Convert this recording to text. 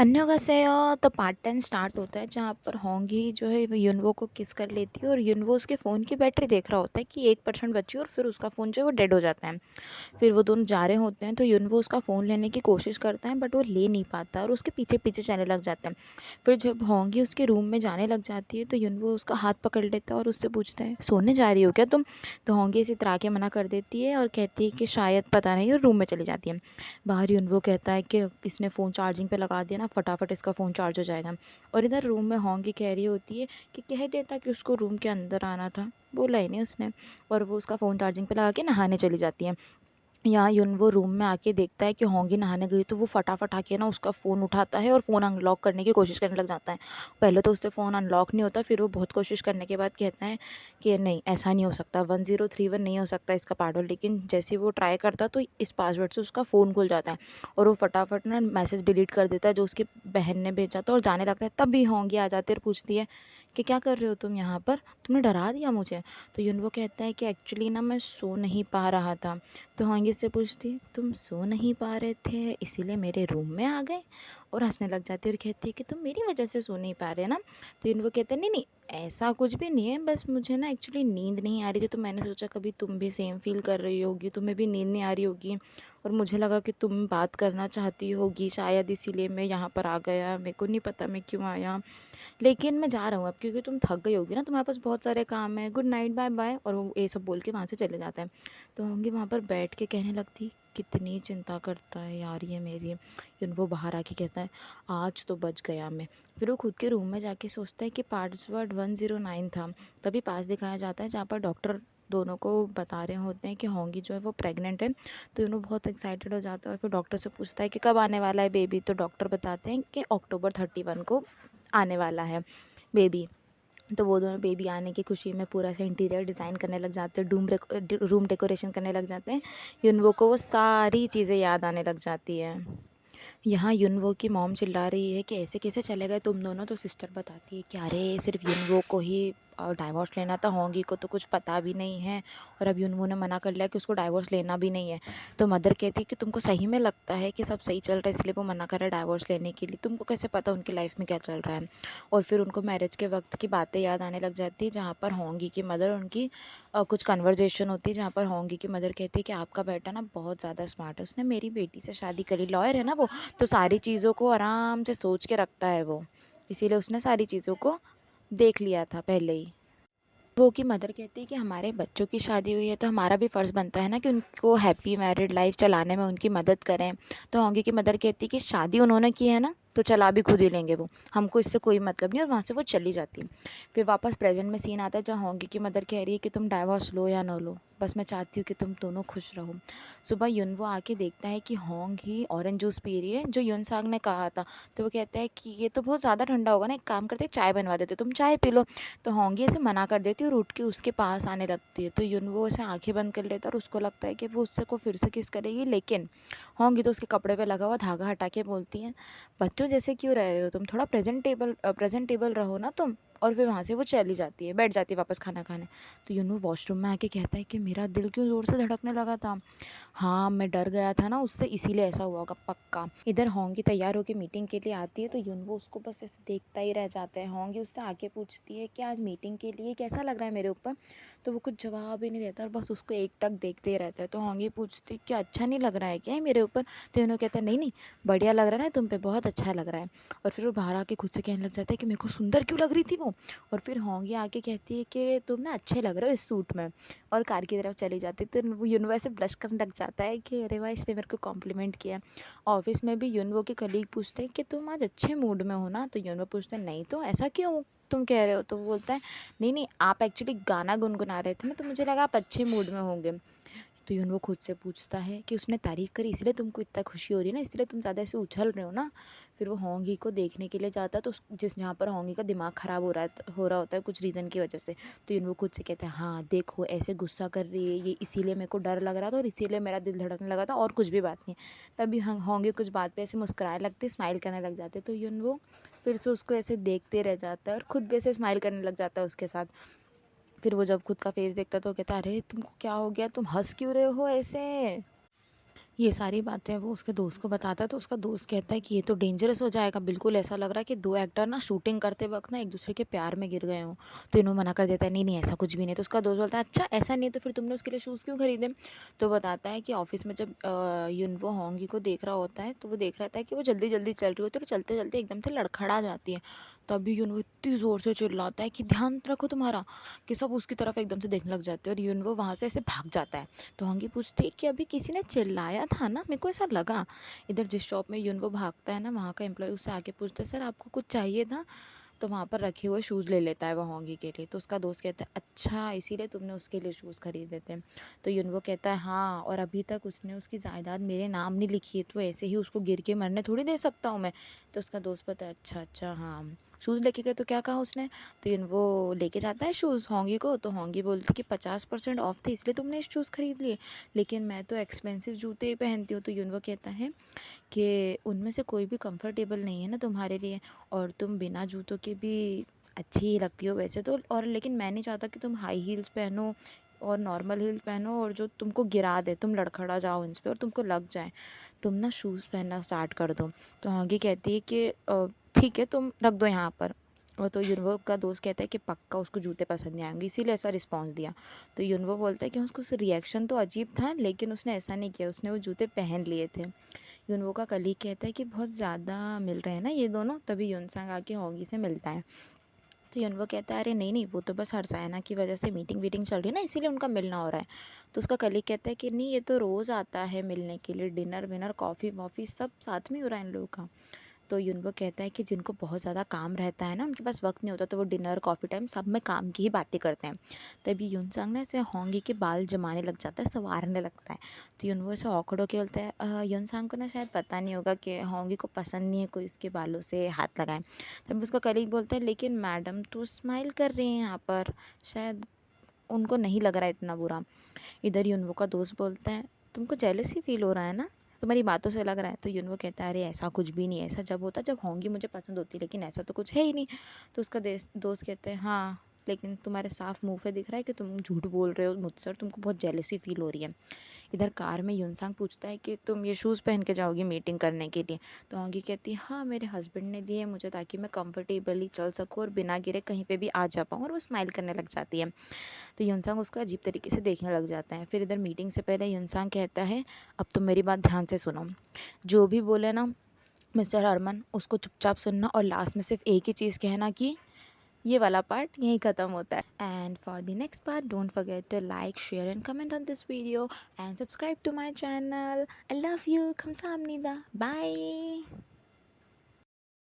अन्योगासेयो तो part time start होता है जहाँ पर होंगी जो है वो युनवो को किस कर लेती है और युनवो उसके फ़ोन की बैटरी देख रहा होता है कि 1% बची और फिर उसका फ़ोन जो है वो डेड हो जाता है। फिर वो दोनों जा रहे होते हैं तो युनवो उसका फ़ोन लेने की कोशिश करता है बट वो ले नहीं पाता और उसके पीछे पीछे चलने लग जाते हैं। फिर जब होंगी उसके रूम में जाने लग जाती है तो युनवो उसका हाथ पकड़ लेता है और उससे पूछता है सोने जा रही हो क्या तुम। तो होंगी इसे इतरा के मना कर देती है और कहती है कि शायद पता नहीं और रूम में चली जाती है। बाहर युनवो कहता है कि इसने फ़ोन चार्जिंग पे लगा दिया ना, फटाफट इसका फ़ोन चार्ज हो जाएगा। और इधर रूम में होंगी कह रही होती है कि कह देता कि उसको रूम के अंदर आना था, बोला ही नहीं उसने। और वो उसका फ़ोन चार्जिंग पे लगा के नहाने चली जाती है। यहाँ युनवो रूम में आके देखता है कि होंगी नहाने गई तो वो फटाफट आके ना उसका फ़ोन उठाता है और फ़ोन अनलॉक करने की कोशिश करने लग जाता है। पहले तो उससे फ़ोन अनलॉक नहीं होता, फिर वो बहुत कोशिश करने के बाद कहता है कि नहीं ऐसा नहीं हो सकता, 1031 नहीं हो सकता इसका पासवर्ड। लेकिन जैसे ही वो ट्राई करता तो इस पासवर्ड से उसका फ़ोन खुल जाता है और वो फटाफट ना मैसेज डिलीट कर देता है जो उसकी बहन ने भेजा था और जाने लगता है। तब भी होंगी आ जाती है और पूछती है कि क्या कर रहे हो तुम यहाँ पर, तुमने डरा दिया मुझे। तो युनवो कहता है कि एक्चुअली ना मैं सो नहीं पा रहा था। तो होंगी से पूछती तुम सो नहीं पा रहे थे इसीलिए मेरे रूम में आ गए, और हंसने लग जाती है और कहती है कि तुम मेरी वजह से सो नहीं पा रहे ना। तो इनको कहते हैं नहीं नहीं ऐसा कुछ भी नहीं है, बस मुझे ना एक्चुअली नींद नहीं आ रही थी तो मैंने सोचा कभी तुम भी सेम फील कर रही होगी, तुम्हें भी नींद नहीं आ रही होगी और मुझे लगा कि तुम बात करना चाहती होगी शायद, इसीलिए मैं यहाँ पर आ गया, मेरे को नहीं पता मैं क्यों आया, लेकिन मैं जा रहा हूँ अब क्योंकि तुम थक गई होगी ना, तुम्हारे पास बहुत सारे काम है, गुड नाइट बाय बाय। और वो ये सब बोल के वहाँ से चले जाता है। तो होंगी वहाँ पर बैठ के कहने लगती कितनी चिंता करता है यार ये मेरी। फिर वो बाहर आके कहता है आज तो बच गया मैं। फिर वो खुद के रूम में जाके सोचता है कि पासवर्ड 109 था। तभी पास दिखाया जाता है जहाँ पर डॉक्टर दोनों को बता रहे होते हैं कि होंगी जो है वो प्रेग्नेंट है। तो इन्हों बहुत एक्साइटेड हो जाता है और फिर डॉक्टर से पूछता है कि कब आने वाला है बेबी। तो डॉक्टर बताते हैं कि अक्टूबर 31 को आने वाला है बेबी। तो वो दोनों बेबी आने की खुशी में पूरा सा इंटीरियर डिज़ाइन करने लग जाते हैं, रूम डेकोरेशन करने लग जाते हैं। युनवो को वो सारी चीज़ें याद आने लग जाती है। यहाँ युनवो की मॉम चिल्ला रही है कि ऐसे कैसे चले गए तुम दोनों। तो सिस्टर बताती है कि अरे सिर्फ युनवो को ही डाइवोर्स लेना था, होंगी को तो कुछ पता भी नहीं है और अब युनवो ने मना कर लिया कि उसको डाइवोर्स लेना भी नहीं है। तो मदर कहती है कि तुमको सही में लगता है कि सब सही चल रहा है इसलिए वो मना कर रहा है डाइवोर्स लेने के लिए, तुमको कैसे पता उनकी लाइफ में क्या चल रहा है। और फिर उनको मैरिज के वक्त की बातें याद आने लग जाती है जहाँ पर होंगी की मदर उनकी कुछ कन्वर्जेशन होती है जहाँ पर होंगी की मदर कहती है कि आपका बेटा ना बहुत ज़्यादा स्मार्ट है, उसने मेरी बेटी से शादी करी, लॉयर है ना वो, तो सारी चीज़ों को आराम से सोच के रखता है वो, इसीलिए उसने सारी चीज़ों को देख लिया था पहले ही। वो की मदर कहती है कि हमारे बच्चों की शादी हुई है तो हमारा भी फ़र्ज़ बनता है ना कि उनको हैप्पी मैरिड लाइफ चलाने में उनकी मदद करें। तो होंगी की मदर कहती है कि शादी उन्होंने की है ना तो चला भी खुद ही लेंगे वो, हमको इससे कोई मतलब नहीं, और वहाँ से वो चली जाती है। फिर वापस प्रेजेंट में सीन आता है जहाँ होंगी की मदर कह रही है कि तुम डाइवोर्स लो या ना लो, बस मैं चाहती हूँ कि तुम दोनों खुश रहो। सुबह युनवो आके देखता है कि होंगी ऑरेंज जूस पी रही है जो युनसांग ने कहा था। तो वो कहता है कि ये तो बहुत ज़्यादा ठंडा होगा ना, एक काम करते चाय बनवा देते, तुम चाय पी लो। तो होंगी ऐसे मना कर देती है और उठ के उसके पास आने लगती है। तो युनवो ऐसे आंखें बंद कर लेता है और उसको लगता है कि वो उससे को फिर से किस करेगी, लेकिन होंगी तो उसके कपड़े पे लगा हुआ धागा हटा के बोलती है बच्चों जैसे क्यों रहे हो तुम, थोड़ा प्रेजेंटेबल रहो ना तुम। और फिर वहाँ से वो चली जाती है, बैठ जाती है वापस खाना खाने। तो युनवो वॉशरूम में आके कहता है कि मेरा दिल क्यों ज़ोर से धड़कने लगा था। हाँ मैं डर गया था ना उससे, इसीलिए ऐसा हुआ होगा पक्का। इधर होंगी तैयार होकर मीटिंग के लिए आती है तो युनवो उसको बस ऐसे देखता ही रह जाता है। होंगी उससे आके पूछती है कि आज मीटिंग के लिए कैसा लग रहा है मेरे ऊपर। तो वो कुछ जवाब ही नहीं देता और बस उसको एकटक देखते ही रहता है। तो होंगी पूछती क्या अच्छा नहीं लग रहा है क्या मेरे ऊपर। तो उन्होंने कहता है नहीं नहीं बढ़िया लग रहा है ना तुम पे, बहुत अच्छा लग रहा है। और फिर वो बाहर आके खुद से कहने लग जाता है कि मेरे को सुंदर क्यों लग रही थी वो। और फिर होंगी आके कहती है कि तुम ना अच्छे लग रहे हो इस सूट में, और कार की तरफ चली जाती है। तो वो युनवो ऐसे ब्लश करने लग जाता है कि अरे वाह इसने मेरे को कॉम्प्लीमेंट किया। ऑफिस में भी युनवो के कलीग पूछते हैं कि तुम आज अच्छे मूड में हो ना। तो युनवो पूछते हैं नहीं तो ऐसा क्यों तुम कह रहे हो। तो वो बोलता है नहीं नहीं आप एक्चुअली गाना गुनगुना रहे थे ना तो मुझे लगा आप अच्छे मूड में होंगे। तो यून वो खुद से पूछता है कि उसने तारीफ़ करी इसलिए तुमको इतना खुशी हो रही है ना, इसलिए तुम ज़्यादा ऐसे उछल रहे हो ना। फिर वो होंगी को देखने के लिए जाता है तो जिस जहाँ पर होंगी का दिमाग ख़राब हो रहा होता है कुछ रीज़न की वजह से। तो यून वो खुद से कहता है हाँ देखो ऐसे गुस्सा कर रही है ये, इसीलिए मेरे को डर लग रहा था और इसीलिए मेरा दिल धड़कने लगा था और कुछ भी बात नहीं। तभी होंगी कुछ बात पे ऐसे मुस्कुराने लगते, स्माइल करने लग जाते। तो यून वो फिर से उसको ऐसे देखते रह जाता है और खुद भी ऐसे स्माइल करने लग जाता है उसके साथ। फिर वो जब खुद का फेस देखता है तो कहता है अरे तुमको क्या हो गया, तुम हंस क्यों रहे हो ऐसे। ये सारी बातें वो उसके दोस्त को बताता है, तो उसका दोस्त कहता है कि ये तो डेंजरस हो जाएगा, बिल्कुल ऐसा लग रहा है कि 2 एक्टर ना शूटिंग करते वक़्त ना एक-दूसरे के प्यार में गिर गए हों। तो इन्हों मना कर देता है, नहीं, नहीं ऐसा कुछ भी नहीं है। तो उसका दोस्त बोलता है, अच्छा ऐसा नहीं है तो फिर तुमने उसके लिए शूज़ क्यों खरीदे? तो बताता है कि ऑफ़िस में जब युनवो होंगी को देख रहा होता है, तो वो देख रहा था कि वो जल्दी-जल्दी चल रही होती है और चलते-चलते एकदम से लड़खड़ा जाती है। तभी युनवो इतनी ज़ोर से चिल्लाता है कि ध्यान रखो तुम्हारा, कि सब उसकी तरफ एकदम से देखने लग जाते हैं और युनवो वहाँ से ऐसे भाग जाता है। तो होंगी पूछती है कि अभी किसी ने चिल्लाया था ना, मेरे को ऐसा लगा। इधर जिस शॉप में युनवो भागता है ना, वहाँ का एम्प्लॉय उससे आके पूछता है, सर आपको कुछ चाहिए था? तो वहाँ पर रखे हुए शूज़ ले लेता है वो होंगी के लिए। तो उसका दोस्त कहता है, अच्छा इसीलिए तुमने उसके लिए शूज़ खरीदे थे। तो युनवो कहता है, हाँ, और अभी तक उसने उसकी जायदाद मेरे नाम नहीं लिखी है, तो ऐसे ही उसको गिर के मरने थोड़ी दे सकता हूँ मैं। तो उसका दोस्त पता है, अच्छा अच्छा हाँ, शूज़ लेके गए तो क्या कहा उसने? तो युनवो लेके जाता है शूज़ होंगी को, तो होंगी बोलती है कि 50% ऑफ थे इसलिए तुमने शूज़ खरीद लिए, लेकिन मैं तो एक्सपेंसिव जूते ही पहनती हूँ। तो युनवो कहता है कि उनमें से कोई भी कंफर्टेबल नहीं है ना तुम्हारे लिए, और तुम बिना जूतों के भी अच्छी ही लगती हो वैसे तो, और लेकिन मैं नहीं चाहता कि तुम हाई हील्स पहनो और नॉर्मल हील पहनो और जो तुमको गिरा दे, तुम लड़खड़ा जाओ इन पे और तुमको लग जाए। तुम ना शूज़ पहनना स्टार्ट कर दो। तो आगे कहती है कि ठीक है तुम रख दो यहाँ पर। और तो युनवो का दोस्त कहता है कि पक्का उसको जूते पसंद नहीं आएंगे, इसीलिए ऐसा रिस्पॉन्स दिया। तो युनवो बोलता है कि उसको रिएक्शन तो अजीब था, लेकिन उसने ऐसा नहीं किया, उसने वो जूते पहन लिए थे। युनवो का कलीग कहता है कि बहुत ज़्यादा मिल रहे हैं ना ये दोनों, तभी युनसांग आके होंगी से मिलता है। तो युनवो कहता है, अरे नहीं नहीं, वो तो बस हरसायना की वजह से मीटिंग वीटिंग चल रही है ना, इसीलिए उनका मिलना हो रहा है। तो उसका कलीग कहता है कि नहीं, ये तो रोज़ आता है मिलने के लिए, डिनर विनर कॉफ़ी वॉफ़ी सब साथ में हो रहा है इन लोगों का। तो युनवो कहता है कि जिनको बहुत ज़्यादा काम रहता है ना, उनके पास वक्त नहीं होता, तो वो डिनर कॉफ़ी टाइम सब में काम की ही बातें करते हैं। तभी युनसांग ना ऐसे होंगी के बाल जमाने लग जाता है, संवारने लगता है। तो युनवो ऐसे ऑकवर्ड होके बोलता है, युनसांग को ना शायद पता नहीं होगा कि होंगी को पसंद नहीं है कोई इसके बालों से हाथ लगाए। तभी उसका कलीग बोलता है, लेकिन मैडम तो स्माइल कर रही हैं यहाँ पर, शायद उनको नहीं लग रहा है इतना बुरा। इधर युनवो का दोस्त बोलता है, तुमको जेलसी फील हो रहा है ना, तुम्हारी बातों से लग रहा है। तो युनवो कहता है, अरे ऐसा कुछ भी नहीं है, ऐसा जब होता जब होंगी मुझे पसंद होती, लेकिन ऐसा तो कुछ है ही नहीं। तो उसका दोस्त कहते हैं, हाँ लेकिन तुम्हारे साफ मुंह पे दिख रहा है कि तुम झूठ बोल रहे हो मुझसे और तुमको बहुत जेलसी फील हो रही है। इधर कार में युनसांग पूछता है कि तुम ये शूज़ पहन के जाओगी मीटिंग करने के लिए? तो होंगी कहती है, हाँ मेरे हस्बैंड ने दिए मुझे ताकि मैं कंफर्टेबली चल सकूँ और बिना गिरे कहीं पे भी आ जा पाऊँ, और वो स्माइल करने लग जाती है। तो युनसांग उसको अजीब तरीके से देखने लग जाता है। फिर इधर मीटिंग से पहले युनसांग कहता है, अब तुम मेरी बात ध्यान से सुनो, जो भी बोले ना मिस्टर हरमन उसको चुपचाप सुनना, और लास्ट में सिर्फ एक ही चीज़ कहना कि ये वाला पार्ट यहीं ख़त्म होता है। And for the next part don't forget to like share and comment on this video and subscribe to my channel. I love you, 감사합니다, bye.